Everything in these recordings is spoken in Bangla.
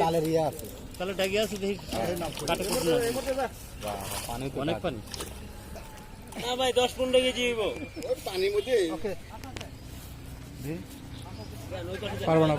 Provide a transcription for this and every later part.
তালের ইয়ে আছে, তাহলে ডাকিয়ে আছে দেখি কাটে করতে পানি তো অনেক পানি না ভাই 10-15 কেজি হইব পানির মধ্যে। ওকে, পারবো না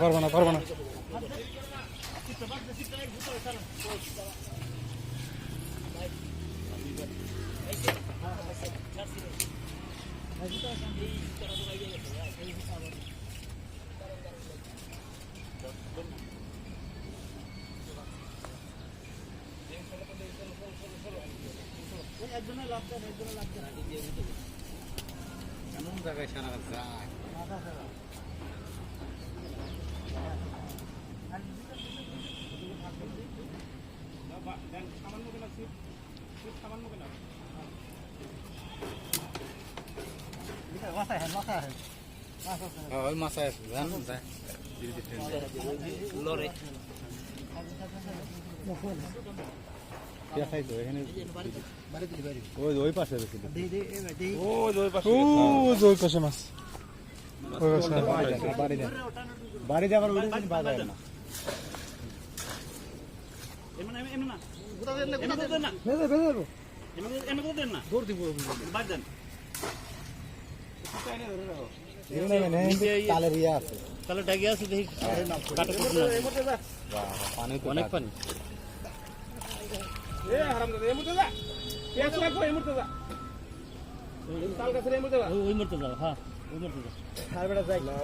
এমন জায়গায় সারা যায় ওই মাছায় আছে জান যায় লরে দেখাই তো এখানে ওই পাশে রেখে ওই পাশে মাছ বাড়ি যাবার বাজার না তালের ইয়ে আছে, তাহলে ডাকিয়ে আছে দেখি কাটে করতে পানি তো অনেক পানি ওই মরতে যাও হ্যাঁ ওই মরতে যাও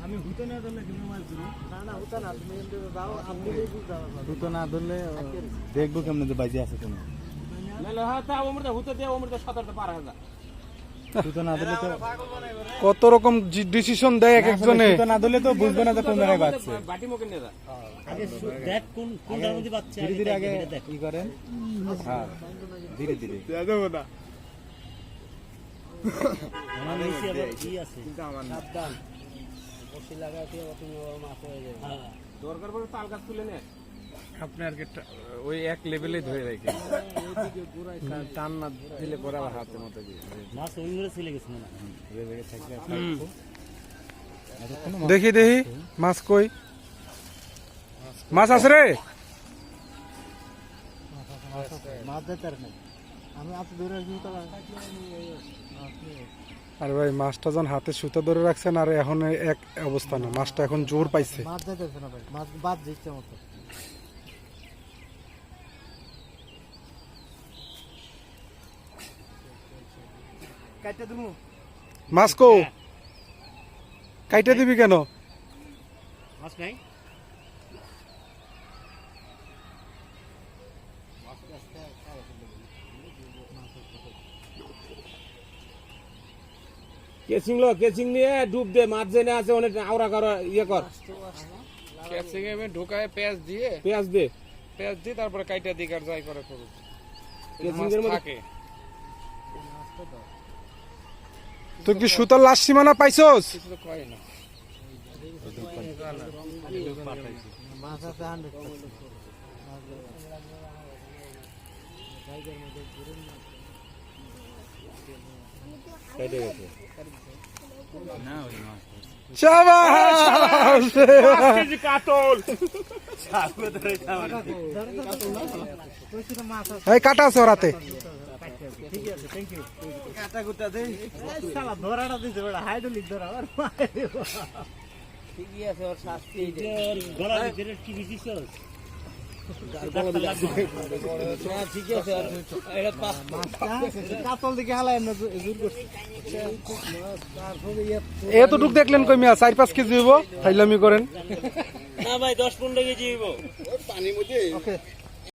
আমি হুতো না ধরলে কিন্তু মাছ ধরো না হুতো না তুমি যাও আপনি দুটো না ধরলে দেখবো কেমন যে বাজি আছে তুমি দুটো না ধরলে তো কত রকম ডিসিশন দেয় এক একজনে। দুটো না ধরলে তো বুঝবে না যে কোন জায়গায় বাজছে। আগে দেখ কোন কোনটার মধ্যে বাচ্চা ধীরে ধীরে আগে কি করেন, হ্যাঁ ধীরে ধীরে আমার নিচে আবার কি আছে সাবধান বসি লাগাতে তুমি মাছ হয়ে যাবে হ্যাঁ দরকার পড়ে তাল গাছ তুলে নে আপনি আর কি ওই এক লেভেলে ধরে রাখেন, টান না দিলে পরে আবার হাতের মতো মাছ অন্যরে ছেলে গেছে না দেখি মাছ কই, মাছ আছে রে মাছ দিতে আর আমি এত দূরে আর ভাই মাছটা যখন হাতে সুতো ধরে রাখছেন আর এখন এক অবস্থা না, মাছটা এখন জোর পাইছে। মাছ দিতে না ভাই, মাছ বাদ দিচ্ছে মতো কাটতে দিমু মাছ কো কাইটা দিবি কেন? মাছ নাই কেচিং নিয়ে ডুব দে, মাছ জেনে আছে অনেক আওড়া করা ইয়ে কর, ক্যাচিং এ ঢোকায় পেঁয়াজ দিয়ে তারপরে কাইটা দিক আর যাই করে করুক কেচিং এর মধ্যে থাকে। তুই কি সুতার লাশ সীমানা পাইছস? কিছু তো কয় না মাছ আছে 100 কেটে গেছে না ওই মাছ শাবাশ কাতল এই কাটা আছে ওরাতে ঠিক আছে, থ্যাংক ইউ। কাটা গুটা দেই শালা ধরাটা দিছে বড় হাইড্রোলিক ধরা আর ঠিকই আছে, ওর শাস্তি এর গলা ভিতরে কি বিচিছস ঠিক আছে। আর এটা কাতল দিকে হালাই না জোর করছে এতটুক দেখলেন কই মিয়া 4-5 কেজি হইব ফাইলামি করেন না ভাই 10-15 কেজি হইব পানির মধ্যে। ওকে।